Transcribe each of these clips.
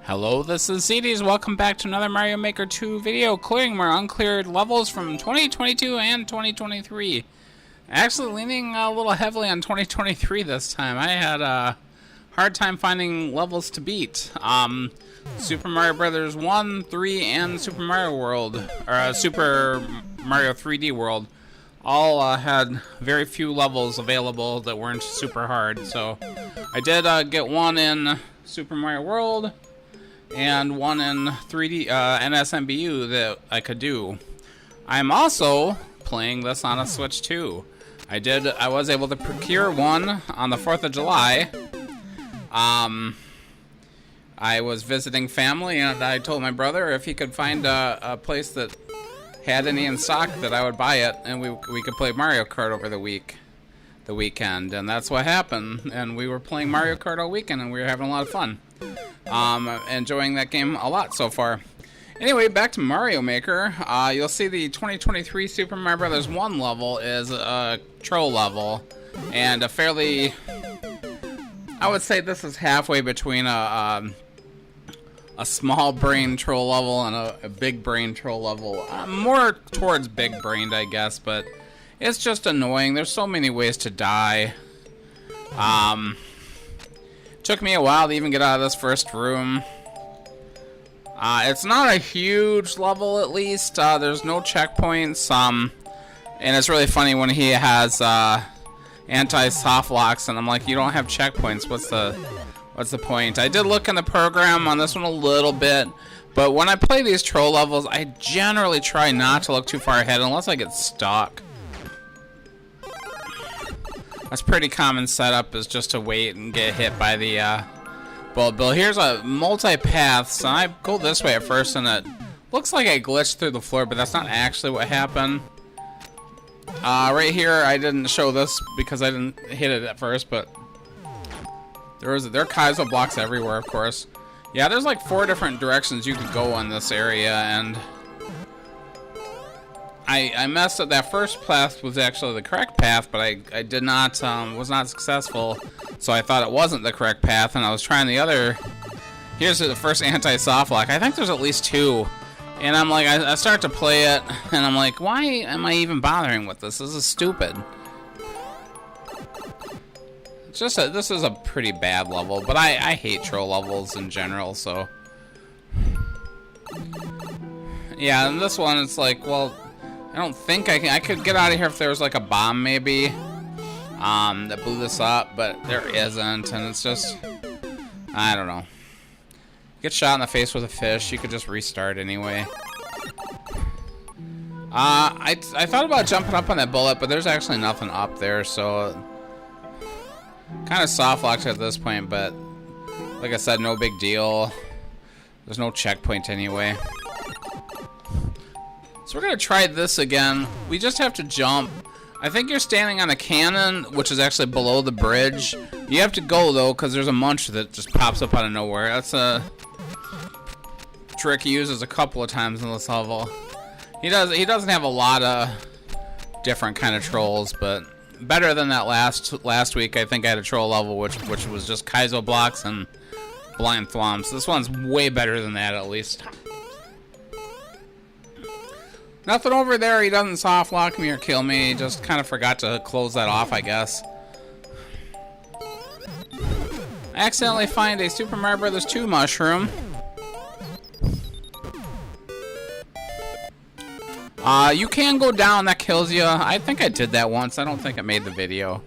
Hello, this is ZDs. Welcome back to another Mario Maker 2 video, clearing more uncleared levels from 2022 and 2023. Actually leaning a little heavily on 2023 this time. I had a hard time finding levels to beat. Super Mario Brothers 1, 3, and Super Mario World, or Super Mario 3D World, all had very few levels available that weren't super hard. So I did get one in Super Mario World and one in 3D NSMBU that I could do. I'm also playing this on a Switch too. I was able to procure one on the 4th of July. I was visiting family and I told my brother if he could find a place that had any in stock that I would buy it, and we could play Mario Kart over the weekend, and that's what happened. And we were playing Mario Kart all weekend and we were having a lot of fun. Enjoying that game a lot so far. Anyway, back to Mario Maker. You'll see the 2023 Super Mario Brothers 1 level is a troll level, and a fairly, I would say this is halfway between a small brain troll level and a big brain troll level. More towards big brained, I guess, but it's just annoying. There's so many ways to die. Took me a while to even get out of this first room. It's not a huge level, at least. There's no checkpoints. And it's really funny when he has anti-soft locks, and I'm like, you don't have checkpoints. What's the point? I did look in the program on this one a little bit, but when I play these troll levels, I generally try not to look too far ahead unless I get stuck. That's pretty common setup, is just to wait and get hit by the bullet bill. Here's a multi-path, so I go this way at first, and it looks like I glitched through the floor, but that's not actually what happened. Right here, I didn't show this because I didn't hit it at first, but there are Kaizo blocks everywhere, of course. Yeah, there's like 4 different directions you could go in this area, and I messed up. That first path was actually the correct path, but I did not, was not successful, so I thought it wasn't the correct path, and I was trying the other. Here's the first anti-soft lock. I think there's at least 2, and I'm like, I start to play it, and I'm like, why am I even bothering with this? This is stupid. It's just this is a pretty bad level, but I hate troll levels in general, so. Yeah, and this one, it's like, well, I don't think I could get out of here if there was like a bomb maybe that blew this up, but there isn't, and it's just, I don't know. Get shot in the face with a fish, you could just restart anyway. I thought about jumping up on that bullet, but there's actually nothing up there, so kind of soft locked at this point, but like I said, no big deal. There's no checkpoint anyway. So we're going to try this again. We just have to jump. I think you're standing on a cannon, which is actually below the bridge. You have to go, though, because there's a munch that just pops up out of nowhere. That's a trick he uses a couple of times in this level. He doesn't have a lot of different kind of trolls, but better than that last week. I think I had a troll level, which was just Kaizo blocks and blind thwomps. This one's way better than that, at least. Nothing over there. He doesn't soft lock me or kill me. He just kind of forgot to close that off, I guess. I accidentally find a Super Mario Brothers 2 mushroom. You can go down. That kills you. I think I did that once. I don't think it made the video.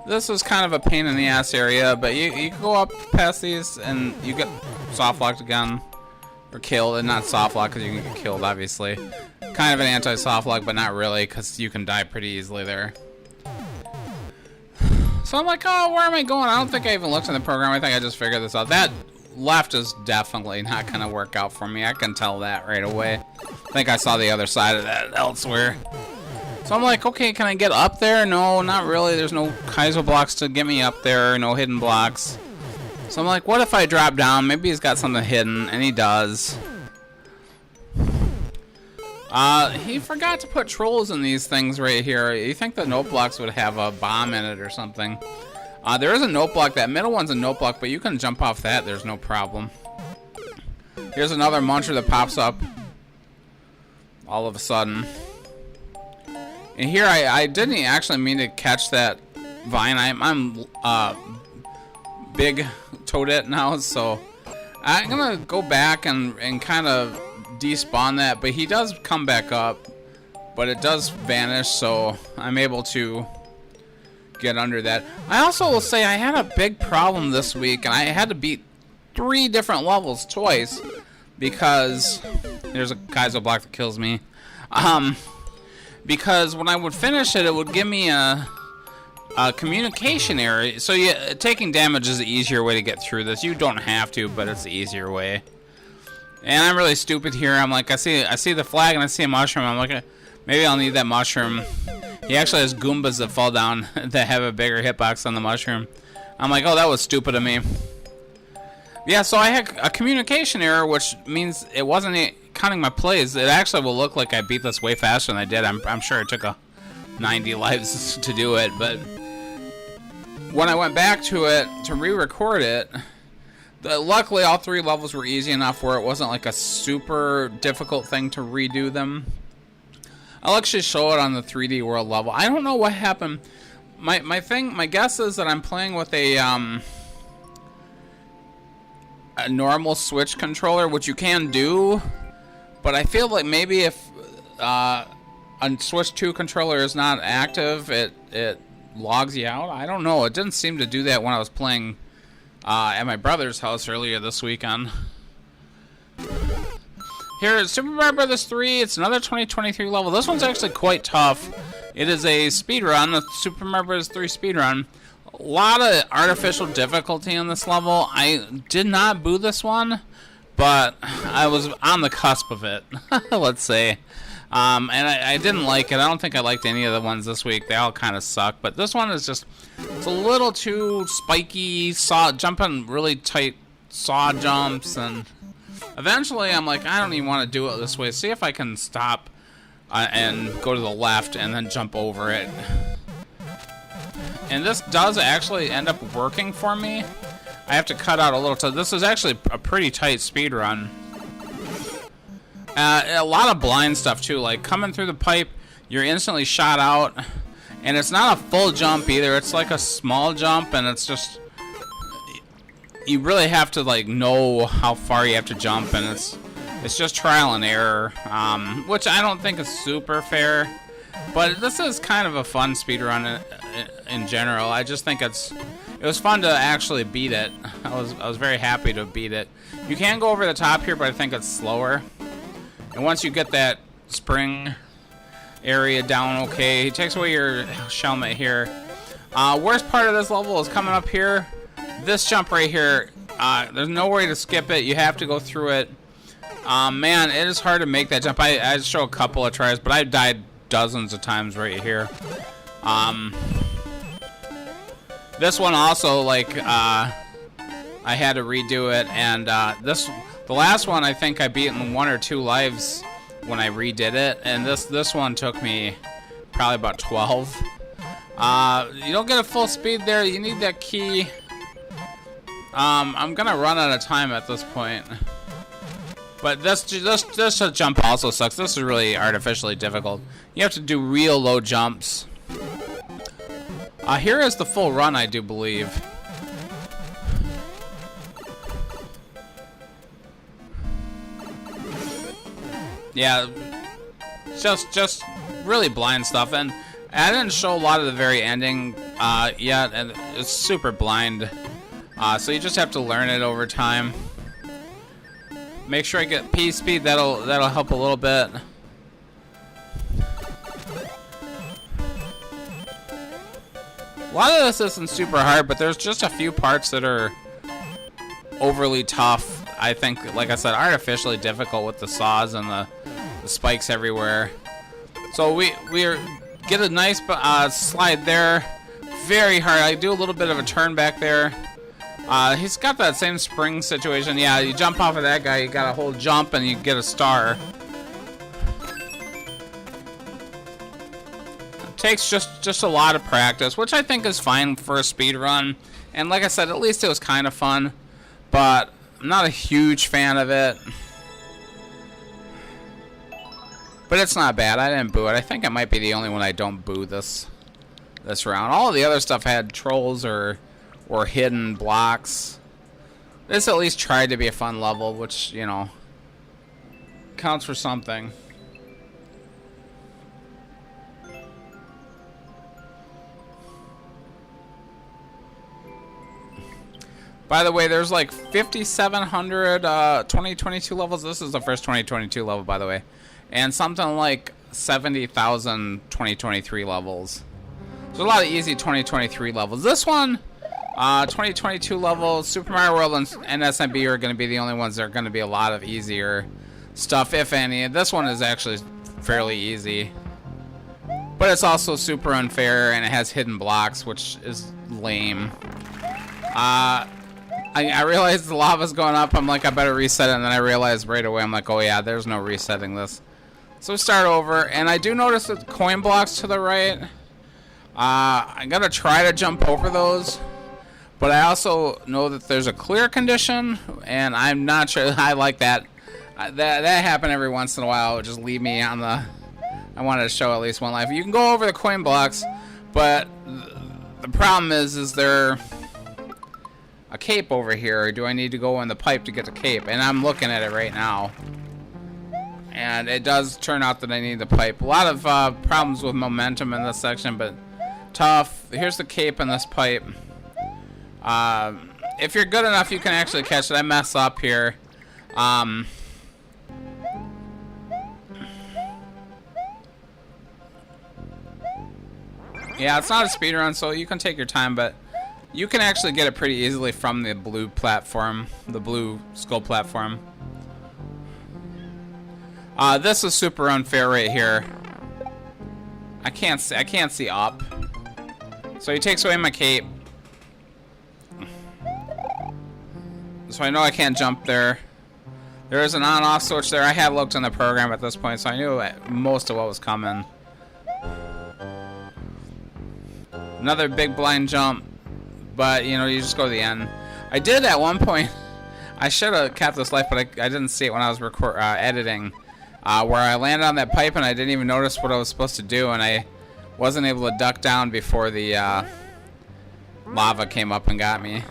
This is kind of a pain in the ass area, but you can go up past these and you get soft locked again, or killed, and not soft locked because you can get killed, obviously. Kind of an anti-soft lock, but not really, because you can die pretty easily there. So I'm like, oh, where am I going? I don't think I even looked in the program. I think I just figured this out. That left is definitely not going to work out for me. I can tell that right away. I think I saw the other side of that elsewhere. So I'm like, okay, can I get up there? No, not really. There's no Kaizo blocks to get me up there. No hidden blocks. So I'm like, what if I drop down? Maybe he's got something hidden, and he does. He forgot to put trolls in these things right here. You think the note blocks would have a bomb in it or something. There is a note block. That middle one's a note block, but you can jump off that. There's no problem. Here's another muncher that pops up all of a sudden. And here, I didn't actually mean to catch that vine. I'm big toadette now, so I'm gonna go back and kind of despawn that. But he does come back up, but it does vanish, so I'm able to get under that. I also will say I had a big problem this week, and I had to beat 3 different levels twice because there's a Kaizo block that kills me. Because when I would finish it, it would give me a communication error. So yeah, taking damage is the easier way to get through this. You don't have to, but it's the easier way. And I'm really stupid here. I'm like, I see the flag and I see a mushroom. I'm like, maybe I'll need that mushroom. He actually has Goombas that fall down that have a bigger hitbox on the mushroom. I'm like, oh, that was stupid of me. Yeah, so I had a communication error, which means it wasn't counting my plays. It actually will look like I beat this way faster than I did. I'm sure it took 90 lives to do it, but when I went back to it to re-record it, luckily all 3 levels were easy enough where it wasn't like a super difficult thing to redo them. I'll actually show it on the 3D World level. I don't know what happened. My guess is that I'm playing with a normal Switch controller, which you can do, but I feel like maybe if a Switch 2 controller is not active, it logs you out. I don't know. It didn't seem to do that when I was playing at my brother's house earlier this weekend. Here is Super Mario Bros. 3. It's another 2023 level. This one's actually quite tough. It is a speedrun, the Super Mario Bros. 3 speedrun. A lot of artificial difficulty in this level. I did not boo this one, but I was on the cusp of it, let's say. And I didn't like it. I don't think I liked any of the ones this week. They all kind of suck. But this one is just, it's a little too spiky, jumping really tight saw jumps. And eventually I'm like, I don't even want to do it this way. See if I can stop and go to the left and then jump over it. And this does actually end up working for me. I have to cut out a little. So this is actually a pretty tight speed run. A lot of blind stuff too, like coming through the pipe, you're instantly shot out, and it's not a full jump either. It's like a small jump, and it's just, you really have to like know how far you have to jump, and it's just trial and error, which I don't think is super fair. But this is kind of a fun speedrun in general. I just think it was fun to actually beat it. I was very happy to beat it. You can go over the top here, but I think it's slower. And once you get that spring area down okay, it takes away your helmet here. Worst part of this level is coming up here. This jump right here, there's no way to skip it. You have to go through it. Man, it is hard to make that jump. I show a couple of tries, but I died dozens of times right here. This one also, like, I had to redo it, and the last one I think I beat in 1 or 2 lives when I redid it, and this one took me probably about 12. You don't get a full speed there. You need that key. I'm gonna run out of time at this point. But this jump also sucks. This is really artificially difficult. You have to do real low jumps. Here is the full run, I do believe. Yeah, just really blind stuff, and I didn't show a lot of the very ending yet, and it's super blind. So you just have to learn it over time. Make sure I get P speed. That'll help a little bit. A lot of this isn't super hard, but there's just a few parts that are overly tough. I think, like I said, artificially difficult with the saws and the spikes everywhere. So we get a nice slide there. Very hard. I do a little bit of a turn back there. He's got that same spring situation. Yeah, you jump off of that guy, you got a whole jump and you get a star. Takes just a lot of practice, which I think is fine for a speed run. And like I said, at least it was kind of fun, but I'm not a huge fan of it. But it's not bad. I didn't boo it. I think I might be the only one I don't boo this round. All of the other stuff had trolls or hidden blocks. This at least tried to be a fun level, which, you know, counts for something. By the way, there's like 5,700 2022 levels. This is the first 2022 level, by the way. And something like 70,000 2023 levels. There's a lot of easy 2023 levels. This one, 2022 levels, Super Mario World and SMB are going to be the only ones that are going to be a lot of easier stuff, if any. This one is actually fairly easy. But it's also super unfair, and it has hidden blocks, which is lame. I realized the lava's going up. I'm like, I better reset it, and then I realized right away, I'm like, oh yeah, there's no resetting this. So start over, and I do notice the coin blocks to the right. I'm gonna try to jump over those, but I also know that there's a clear condition, and I'm not sure I like that. That happened every once in a while. It would just leave me on the... I wanted to show at least one life. You can go over the coin blocks, but the problem is there a cape over here, or do I need to go in the pipe to get the cape? And I'm looking at it right now, and it does turn out that I need the pipe. A lot of problems with momentum in this section, but tough. Here's the cape in this pipe. If you're good enough, you can actually catch it. I mess up here. Yeah, it's not a speed run, so you can take your time, but you can actually get it pretty easily from the blue platform, the blue skull platform. This is super unfair right here. I can't see up. So he takes away my cape. So I know I can't jump there. There is an on-off switch there. I had looked in the program at this point, so I knew most of what was coming. Another big blind jump, but you know, you just go to the end. I did at one point. I should have kept this life, but I didn't see it when I was editing. Where I landed on that pipe and I didn't even notice what I was supposed to do, and I wasn't able to duck down before the lava came up and got me.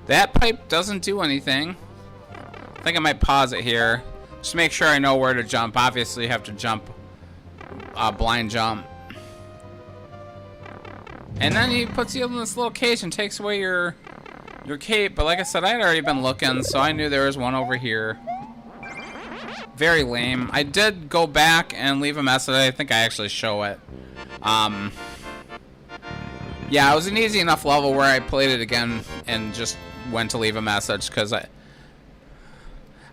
That pipe doesn't do anything. I think I might pause it here. Just make sure I know where to jump. Obviously, you have to jump. Blind jump. And then he puts you in this little cage and takes away your cape. But like I said, I had already been looking, so I knew there was one over here. Very lame. I did go back and leave a message. I think I actually show it. Yeah, it was an easy enough level where I played it again and just went to leave a message, because I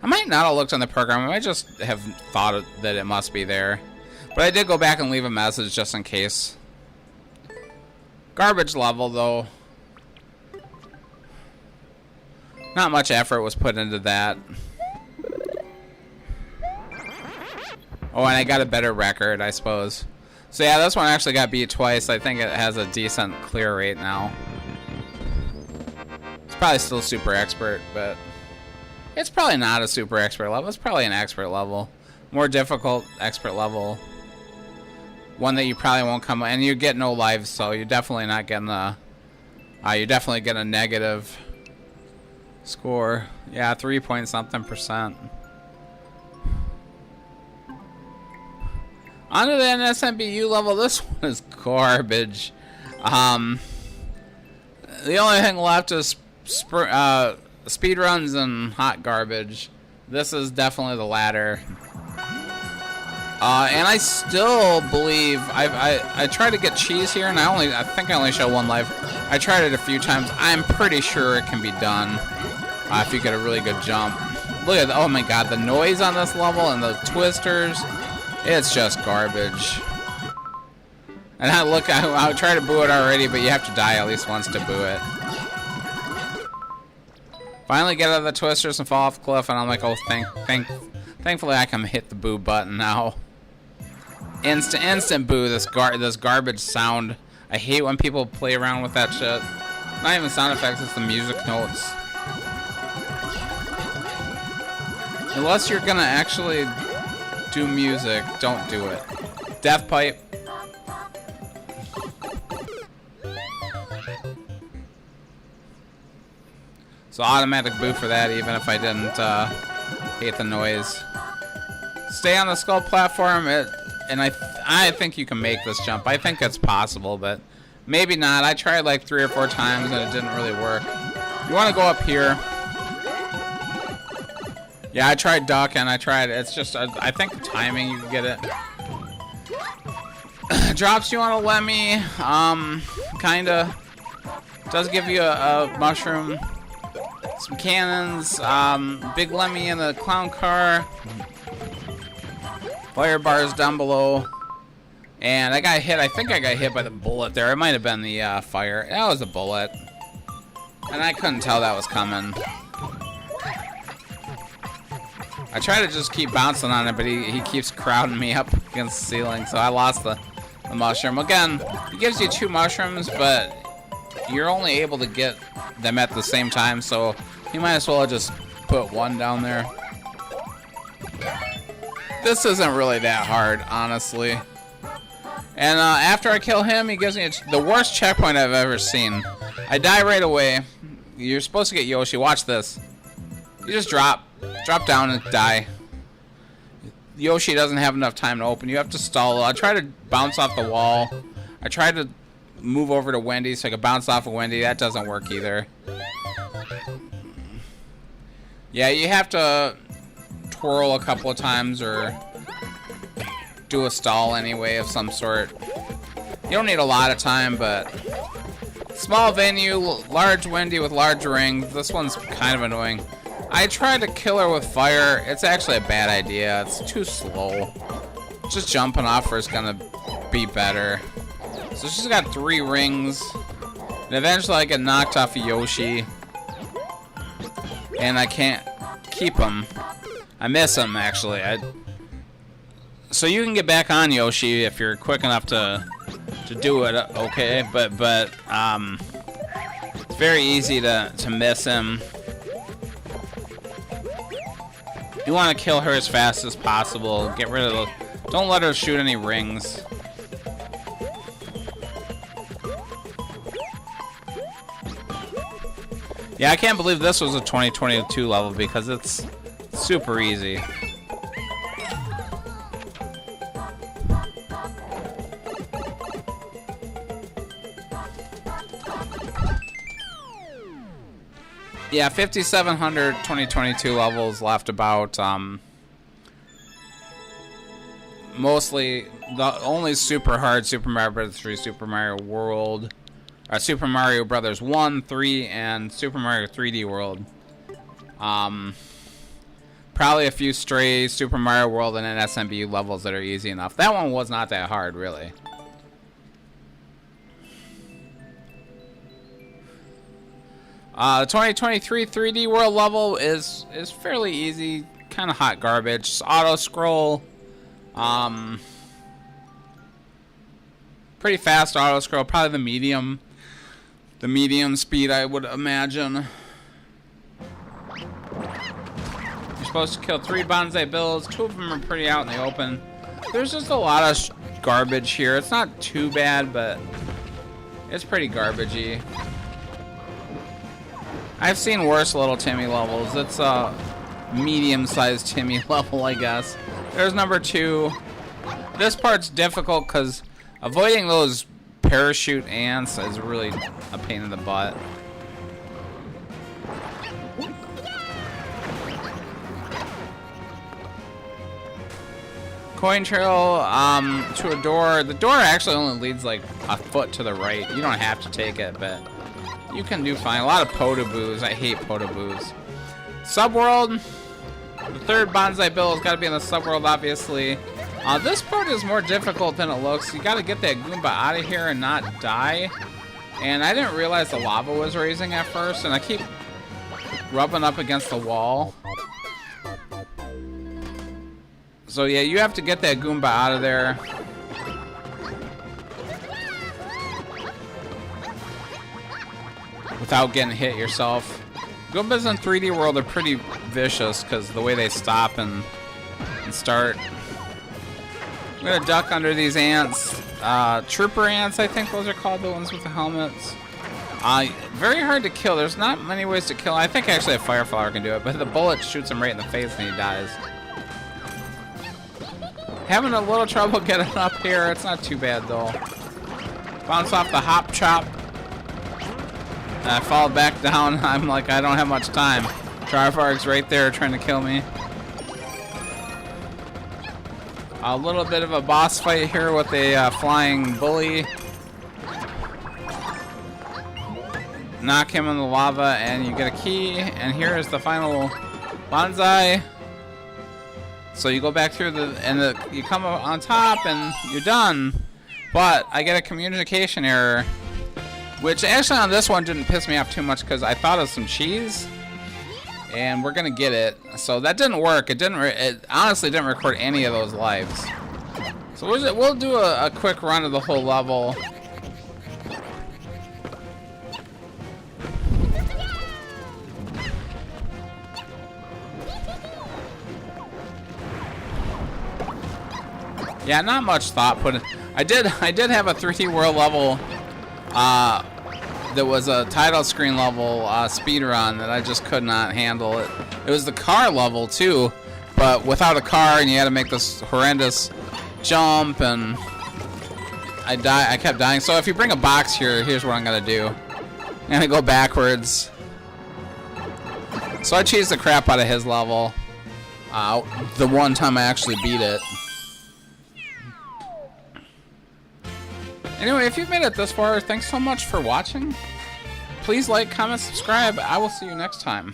might not have looked on the program. I might just have thought that it must be there. But I did go back and leave a message just in case. Garbage level, though. Not much effort was put into that. Oh, and I got a better record, I suppose. So yeah, this one actually got beat twice. I think it has a decent clear rate now. It's probably still super expert, but it's probably not a super expert level. It's probably an expert level. More difficult expert level. One that you probably won't come, and you get no lives, so you're definitely not getting the. You definitely get a negative score. Yeah, 3-point-something%. Onto the SMBU level. This one is garbage. The only thing left is speed runs and hot garbage. This is definitely the latter. And I still believe I tried to get cheese here, and I think I only show one life. I tried it a few times. I'm pretty sure it can be done if you get a really good jump. Look at oh my god, the noise on this level and the twisters. It's just garbage. And I tried to boo it already, but you have to die at least once to boo it. Finally get out of the twisters and fall off the cliff, and I'm like, oh, Thankfully, I can hit the boo button now. Instant boo. This garbage sound. I hate when people play around with that shit. Not even sound effects. It's the music notes. Unless you're gonna actually do music, don't do it. Death pipe. So automatic boo for that, even if I didn't hate the noise. Stay on the skull platform, and I think you can make this jump. I think it's possible, but maybe not. I tried like 3 or 4 times and it didn't really work. You want to go up here. Yeah, I tried ducking. It's just, I think the timing, you can get it. Drops you on a Lemmy. Kinda. Does give you a mushroom. Some cannons. Big Lemmy in the clown car. Fire bars down below. And I got hit. I think I got hit by the bullet there. It might have been the fire. That was a bullet. And I couldn't tell that was coming. I try to just keep bouncing on it, but he keeps crowding me up against the ceiling, so I lost the mushroom. Again, he gives you 2 mushrooms, but you're only able to get them at the same time, so you might as well just put 1 down there. This isn't really that hard, honestly. And after I kill him, he gives me the worst checkpoint I've ever seen. I die right away. You're supposed to get Yoshi. Watch this. You just drop down and die. Yoshi doesn't have enough time to open. You have to stall. I try to bounce off the wall. I tried to move over to Wendy so I could bounce off of Wendy. That doesn't work either. Yeah, you have to twirl a couple of times or do a stall anyway of some sort. You don't need a lot of time, but small venue, large Wendy with large ring. This one's kind of annoying. I tried to kill her with fire. It's actually a bad idea. It's too slow. Just jumping off her is gonna be better. So she's got 3 rings. And eventually I get knocked off of Yoshi. And I can't keep him. I miss him, actually. So you can get back on Yoshi if you're quick enough to do it, okay? But it's very easy to miss him. You want to kill her as fast as possible. Get rid of the... Don't let her shoot any rings. Yeah, I can't believe this was a 2022 level because it's super easy. Yeah, 5,700 2022 levels left about. Mostly, the only super hard Super Mario Bros. 3, Super Mario World, Super Mario Brothers 1, 3, and Super Mario 3D World. Probably a few stray Super Mario World and SMB levels that are easy enough. That one was not that hard, really. The 2023 3D World level is fairly easy, kind of hot garbage. Just auto scroll, pretty fast auto scroll. Probably the medium speed, I would imagine. You're supposed to kill 3 Bonsai Bills. 2 of them are pretty out in the open. There's just a lot of garbage here. It's not too bad, but it's pretty garbagey. I've seen worse Little Timmy levels. It's a medium-sized Timmy level, I guess. There's number 2. This part's difficult because avoiding those parachute ants is really a pain in the butt. Coin trail to a door. The door actually only leads like a foot to the right. You don't have to take it, but you can do fine. A lot of Podoboos. I hate Podoboos. Subworld. The 3rd Bonsai Bill has got to be in the subworld, obviously. This part is more difficult than it looks. You got to get that Goomba out of here and not die. And I didn't realize the lava was raising at first, and I keep rubbing up against the wall. So yeah, you have to get that Goomba out of there. Without getting hit yourself. Goombas in 3D World are pretty vicious because the way they stop and start. I'm gonna duck under these ants. Trooper ants, I think those are called, the ones with the helmets. Very hard to kill. There's not many ways to kill. I think actually a fire flower can do it, but the bullet shoots him right in the face and he dies. Having a little trouble getting up here. It's not too bad though. Bounce off the hop chop. I fall back down. I'm like, I don't have much time. Trifarg's right there trying to kill me. A little bit of a boss fight here with a flying bully. Knock him in the lava and you get a key. And here is the final bonsai. So you go back through you come up on top and you're done. But I get a communication error. Which actually on this one didn't piss me off too much because I thought of some cheese. And we're gonna get it. So that didn't work. It honestly didn't record any of those lives. So we'll do a quick run of the whole level. Yeah, not much thought put in. I did have a 3D World level that was a title screen level speed run that I just could not handle. It was the car level too, but without a car, and you had to make this horrendous jump, and I kept dying. So if you bring a box here, here's what I'm gonna do. I'm gonna go backwards. So I cheesed the crap out of his level. The one time I actually beat it. Anyway, if you've made it this far, thanks so much for watching. Please like, comment, subscribe. I will see you next time.